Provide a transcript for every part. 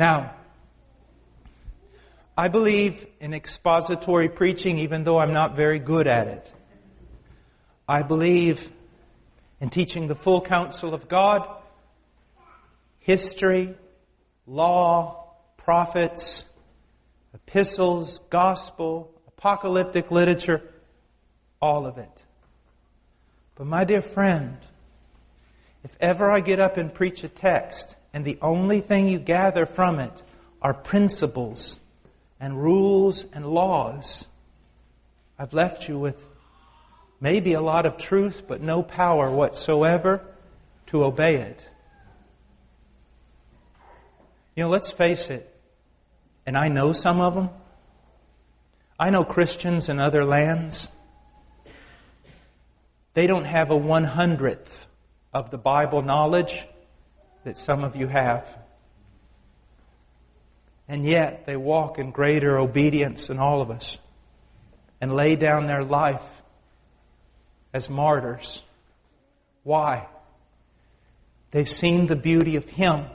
Now, I believe in expository preaching, even though I'm not very good at it. I believe in teaching the full counsel of God, history, law, prophets, epistles, gospel, apocalyptic literature, all of it. But my dear friend, if ever I get up and preach a text, and the only thing you gather from it are principles and rules and laws, I've left you with maybe a lot of truth, but no power whatsoever to obey it. You know, let's face it, and I know some of them. I know Christians in other lands. They don't have a 100th of the Bible knowledge that some of you have. And yet they walk in greater obedience than all of us and lay down their life as martyrs. Why? They've seen the beauty of Him,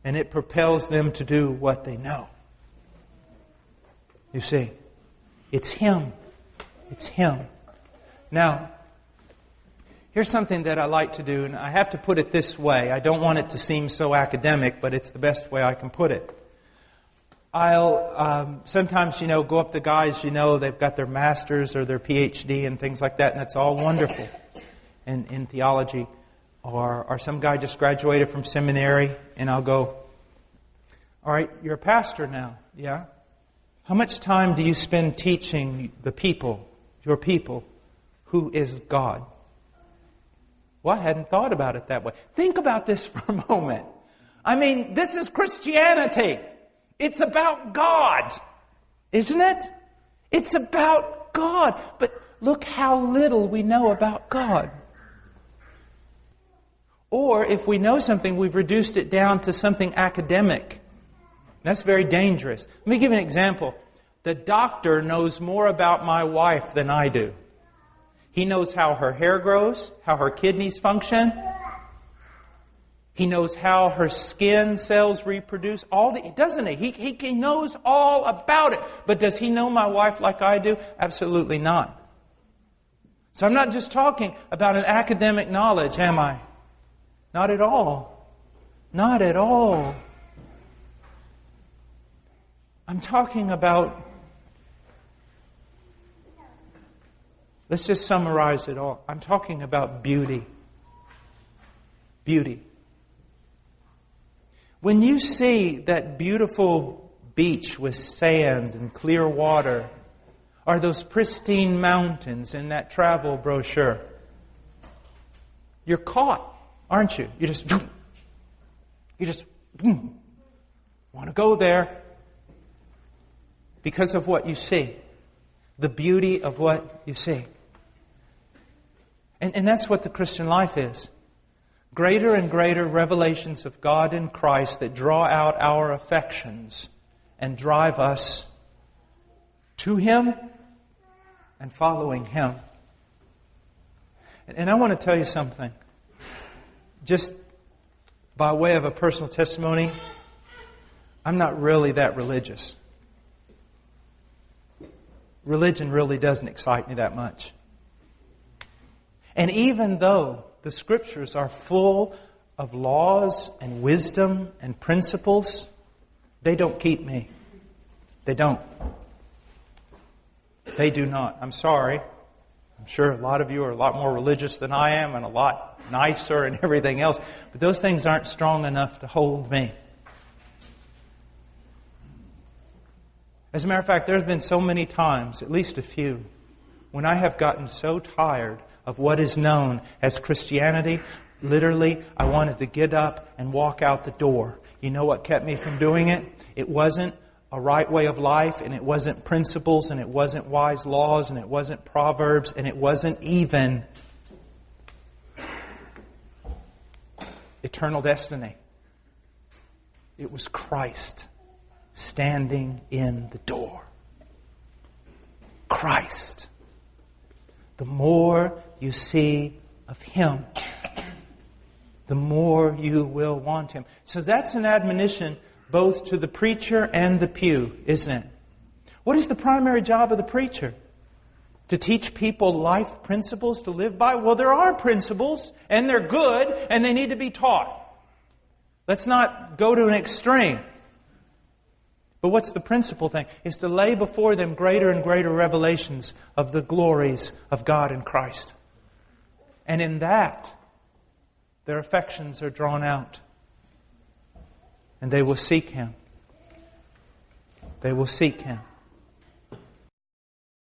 and it propels them to do what they know. You see, it's Him. It's Him. Now, here's something that I like to do, and I have to put it this way. I don't want it to seem so academic, but it's the best way I can put it. I'll sometimes, go up to guys, they've got their masters or their PhD and things like that, and that's all wonderful in theology. Or some guy just graduated from seminary, and I'll go, all right, you're a pastor now, yeah? How much time do you spend teaching the people, your people, who is God? Well, I hadn't thought about it that way. Think about this for a moment. I mean, this is Christianity. It's about God, isn't it? It's about God. But look how little we know about God. Or if we know something, we've reduced it down to something academic. That's very dangerous. Let me give you an example. The doctor knows more about my wife than I do. He knows how her hair grows, how her kidneys function. He knows how her skin cells reproduce. Doesn't he? He knows all about it. But does he know my wife like I do? Absolutely not. So I'm not just talking about an academic knowledge, am I? Not at all. Not at all. I'm talking about, let's just summarize it all. I'm talking about beauty. Beauty. When you see that beautiful beach with sand and clear water, or those pristine mountains in that travel brochure, you're caught, aren't you? You just want to go there because of what you see. The beauty of what you see. And that's what the Christian life is. Greater and greater revelations of God in Christ that draw out our affections and drive us to Him and following Him. And I want to tell you something. Just by way of a personal testimony, I'm not really that religious. Religion really doesn't excite me that much. And even though the Scriptures are full of laws and wisdom and principles, they don't keep me. They don't. They do not. I'm sorry. I'm sure a lot of you are a lot more religious than I am and a lot nicer and everything else. But those things aren't strong enough to hold me. As a matter of fact, there have been so many times, at least a few, when I have gotten so tired of what is known as Christianity, literally, I wanted to get up and walk out the door. You know what kept me from doing it? It wasn't a right way of life, and it wasn't principles, and it wasn't wise laws, and it wasn't proverbs, and it wasn't even eternal destiny. It was Christ standing in the door. Christ. The more you see of Him, the more you will want Him. So that's an admonition both to the preacher and the pew, isn't it? What is the primary job of the preacher? To teach people life principles to live by? Well, there are principles, and they're good, and they need to be taught. Let's not go to an extreme. But what's the principal thing? Is to lay before them greater and greater revelations of the glories of God in Christ. And in that, their affections are drawn out. And they will seek Him. They will seek Him.